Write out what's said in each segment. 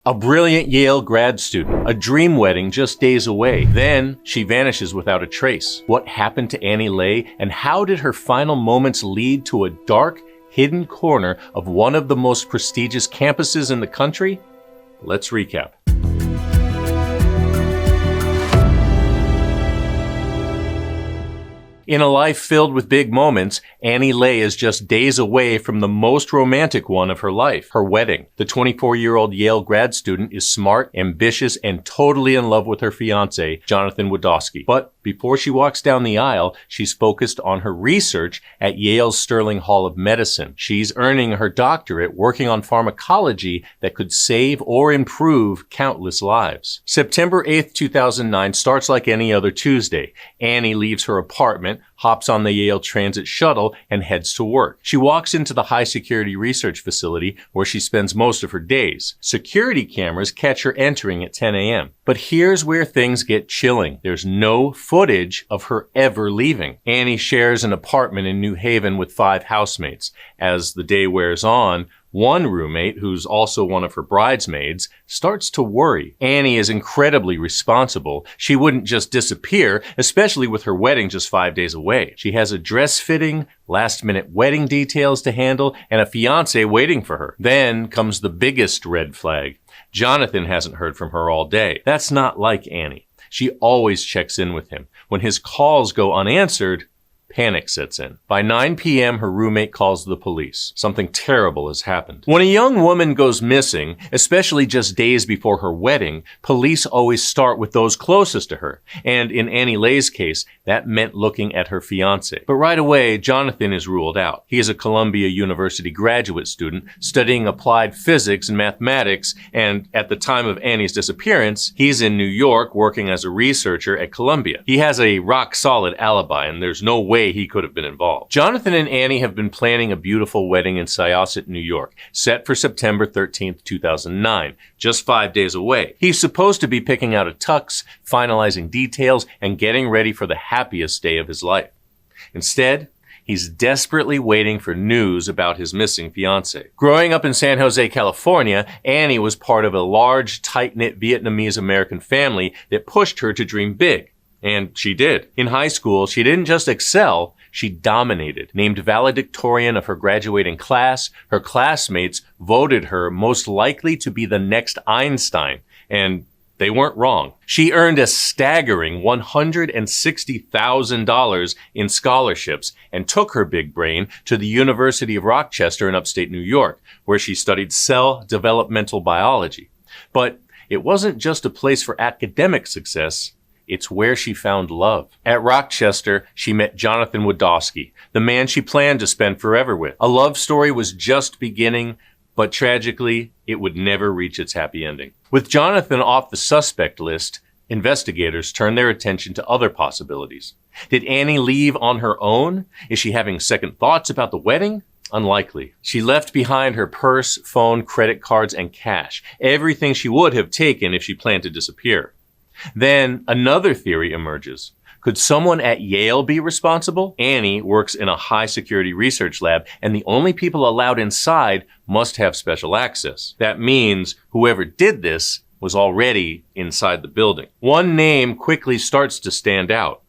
A brilliant Yale grad student, a dream wedding just days away. Then she vanishes without a trace. What happened to Annie Lay, and how did her final moments lead to a dark, hidden corner of one of the most prestigious campuses in the country? Let's recap. In a life filled with big moments, Annie Lay is just days away from the most romantic one of her life, her wedding. The 24-year-old Yale grad student is smart, ambitious, and totally in love with her fiancé, Jonathan Wadowski. But before she walks down the aisle, she's focused on her research at Yale's Sterling Hall of Medicine. She's earning her doctorate working on pharmacology that could save or improve countless lives. September 8th, 2009 starts like any other Tuesday. Annie leaves her apartment, hops on the Yale Transit shuttle, and heads to work. She walks into the high-security research facility where she spends most of her days. Security cameras catch her entering at 10 a.m. But here's where things get chilling. There's no footage of her ever leaving. Annie shares an apartment in New Haven with 5 housemates. As the day wears on, one roommate, who's also one of her bridesmaids, starts to worry. Annie is incredibly responsible. She wouldn't just disappear, especially with her wedding just 5 days away. She has a dress fitting, last-minute wedding details to handle, and a fiancé waiting for her. Then comes the biggest red flag. Jonathan hasn't heard from her all day. That's not like Annie. She always checks in with him. When his calls go unanswered, panic sets in. By 9 p.m., her roommate calls the police. Something terrible has happened. When a young woman goes missing, especially just days before her wedding, police always start with those closest to her. And in Annie Lay's case, that meant looking at her fiancé. But right away, Jonathan is ruled out. He is a Columbia University graduate student studying applied physics and mathematics, and at the time of Annie's disappearance, he's in New York working as a researcher at Columbia. He has a rock-solid alibi, and there's no way he could have been involved. Jonathan and Annie have been planning a beautiful wedding in Syosset, New York, set for September 13th, 2009, just 5 days away. He's supposed to be picking out a tux, finalizing details, and getting ready for the happiest day of his life. Instead, he's desperately waiting for news about his missing fiancée. Growing up in San Jose, California, Annie was part of a large, tight-knit Vietnamese-American family that pushed her to dream big. And she did. In high school, she didn't just excel, she dominated. Named valedictorian of her graduating class, her classmates voted her most likely to be the next Einstein. And they weren't wrong. She earned a staggering $160,000 in scholarships and took her big brain to the University of Rochester in upstate New York, where she studied cell developmental biology. But it wasn't just a place for academic success. It's where she found love. At Rochester, she met Jonathan Wadowski, the man she planned to spend forever with. A love story was just beginning, but tragically, it would never reach its happy ending. With Jonathan off the suspect list, investigators turned their attention to other possibilities. Did Annie leave on her own? Is she having second thoughts about the wedding? Unlikely. She left behind her purse, phone, credit cards, and cash. Everything she would have taken if she planned to disappear. Then another theory emerges. Could someone at Yale be responsible? Annie works in a high-security research lab, and the only people allowed inside must have special access. That means whoever did this was already inside the building. One name quickly starts to stand out.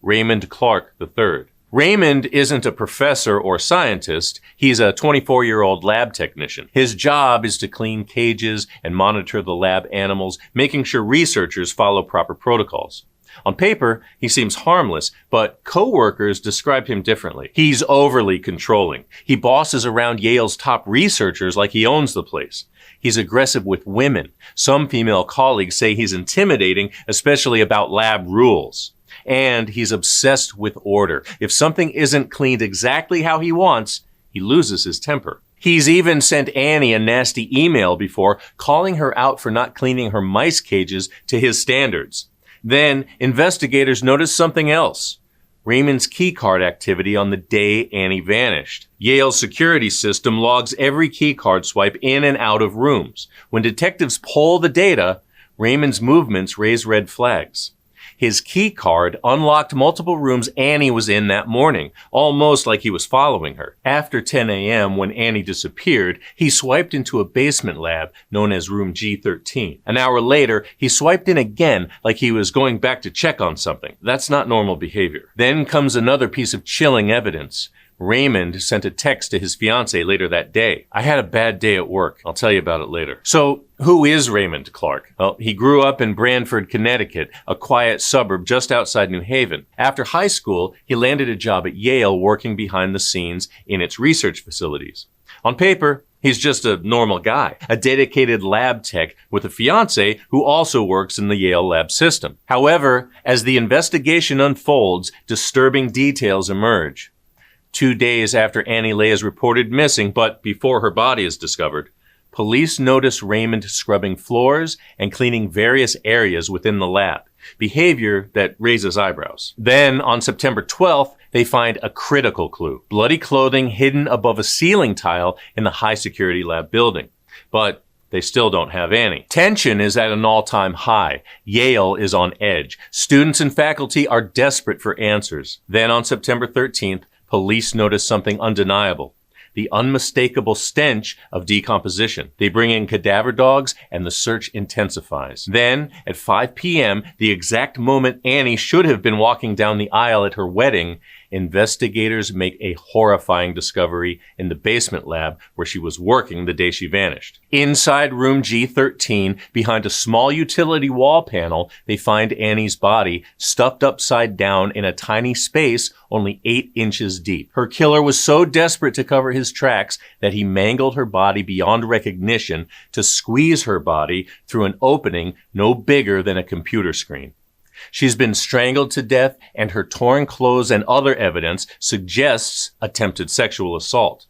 Raymond Clark III. Raymond isn't a professor or scientist. He's a 24-year-old lab technician. His job is to clean cages and monitor the lab animals, making sure researchers follow proper protocols. On paper, he seems harmless, but coworkers describe him differently. He's overly controlling. He bosses around Yale's top researchers like he owns the place. He's aggressive with women. Some female colleagues say he's intimidating, especially about lab rules. And he's obsessed with order. If something isn't cleaned exactly how he wants, he loses his temper. He's even sent Annie a nasty email before, calling her out for not cleaning her mice cages to his standards. Then, investigators noticed something else. Raymond's keycard activity on the day Annie vanished. Yale's security system logs every keycard swipe in and out of rooms. When detectives poll the data, Raymond's movements raise red flags. His keycard unlocked multiple rooms Annie was in that morning, almost like he was following her. After 10 a.m., when Annie disappeared, he swiped into a basement lab known as Room G13. An hour later, he swiped in again like he was going back to check on something. That's not normal behavior. Then comes another piece of chilling evidence. Raymond sent a text to his fiancée later that day. "I had a bad day at work. I'll tell you about it later." So, who is Raymond Clark? Well, he grew up in Branford, Connecticut, a quiet suburb just outside New Haven. After high school, he landed a job at Yale working behind the scenes in its research facilities. On paper, he's just a normal guy, a dedicated lab tech with a fiancée who also works in the Yale lab system. However, as the investigation unfolds, disturbing details emerge. 2 days after Annie Lay is reported missing, but before her body is discovered, police notice Raymond scrubbing floors and cleaning various areas within the lab, behavior that raises eyebrows. Then, on September 12th, they find a critical clue: bloody clothing hidden above a ceiling tile in the high-security lab building. But they still don't have Annie. Tension is at an all-time high. Yale is on edge. Students and faculty are desperate for answers. Then, on September 13th, police notice something undeniable: the unmistakable stench of decomposition. They bring in cadaver dogs and the search intensifies. Then, at 5 p.m., the exact moment Annie should have been walking down the aisle at her wedding, investigators make a horrifying discovery in the basement lab where she was working the day she vanished. Inside Room G13, behind a small utility wall panel, they find Annie's body stuffed upside down in a tiny space only 8 inches deep. Her killer was so desperate to cover his tracks that he mangled her body beyond recognition to squeeze her body through an opening no bigger than a computer screen. She's been strangled to death, and her torn clothes and other evidence suggests attempted sexual assault.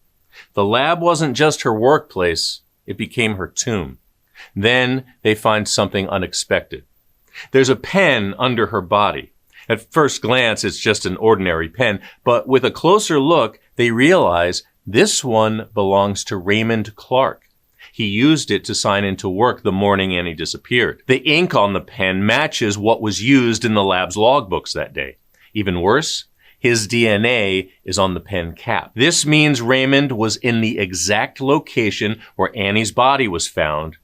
The lab wasn't just her workplace, it became her tomb. Then they find something unexpected. There's a pen under her body. At first glance, it's just an ordinary pen, but with a closer look, they realize this one belongs to Raymond Clark. He used it to sign into work the morning Annie disappeared. The ink on the pen matches what was used in the lab's logbooks that day. Even worse, his DNA is on the pen cap. This means Raymond was in the exact location where Annie's body was found,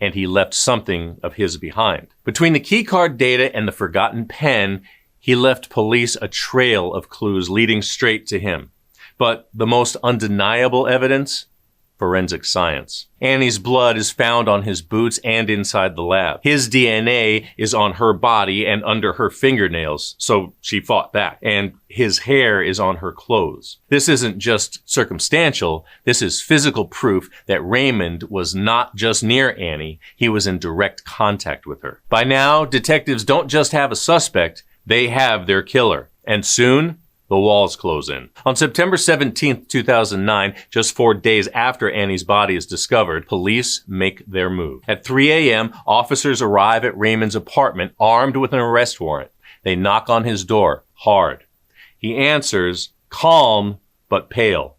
and he left something of his behind. Between the keycard data and the forgotten pen, he left police a trail of clues leading straight to him. But the most undeniable evidence? Forensic science. Annie's blood is found on his boots and inside the lab. His DNA is on her body and under her fingernails, so she fought back. And his hair is on her clothes. This isn't just circumstantial. This is physical proof that Raymond was not just near Annie, he was in direct contact with her. By now, detectives don't just have a suspect, they have their killer. And soon, the walls close in. On September 17th, 2009, just 4 days after Annie's body is discovered, police make their move. At 3 a.m., officers arrive at Raymond's apartment armed with an arrest warrant. They knock on his door hard. He answers, calm but pale.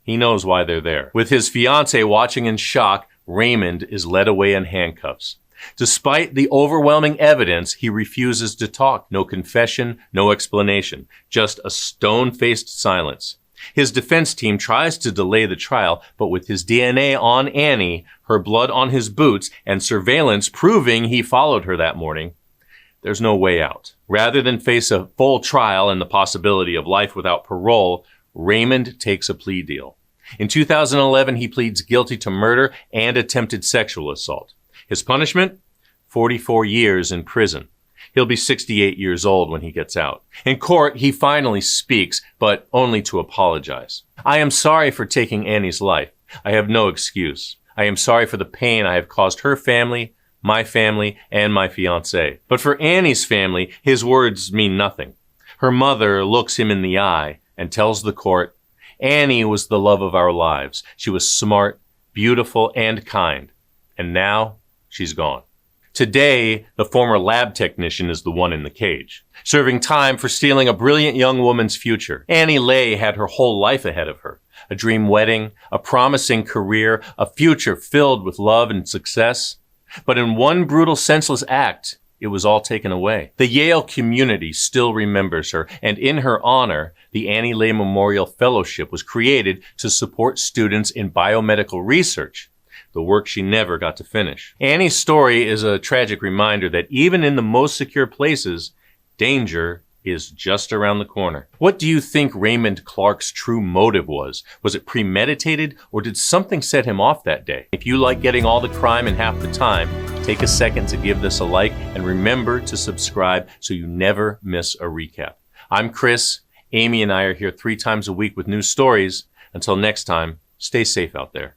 He knows why they're there. With his fiancée watching in shock, Raymond is led away in handcuffs. Despite the overwhelming evidence, he refuses to talk. No confession, no explanation, just a stone-faced silence. His defense team tries to delay the trial, but with his DNA on Annie, her blood on his boots, and surveillance proving he followed her that morning, there's no way out. Rather than face a full trial and the possibility of life without parole, Raymond takes a plea deal. In 2011, he pleads guilty to murder and attempted sexual assault. His punishment? 44 years in prison. He'll be 68 years old when he gets out. In court, he finally speaks, but only to apologize. "I am sorry for taking Annie's life. I have no excuse. I am sorry for the pain I have caused her family, my family, and my fiancé." But for Annie's family, his words mean nothing. Her mother looks him in the eye and tells the court, "Annie was the love of our lives. She was smart, beautiful, and kind. And now, she's gone." Today, the former lab technician is the one in the cage, serving time for stealing a brilliant young woman's future. Annie Lay had her whole life ahead of her. A dream wedding, a promising career, a future filled with love and success. But in one brutal, senseless act, it was all taken away. The Yale community still remembers her, and in her honor, the Annie Lay Memorial Fellowship was created to support students in biomedical research, the work she never got to finish. Annie's story is a tragic reminder that even in the most secure places, danger is just around the corner. What do you think Raymond Clark's true motive was? Was it premeditated, or did something set him off that day? If you like getting all the crime in half the time, take a second to give this a like, and remember to subscribe so you never miss a recap. I'm Chris. Amy and I are here 3 times a week with new stories. Until next time, stay safe out there.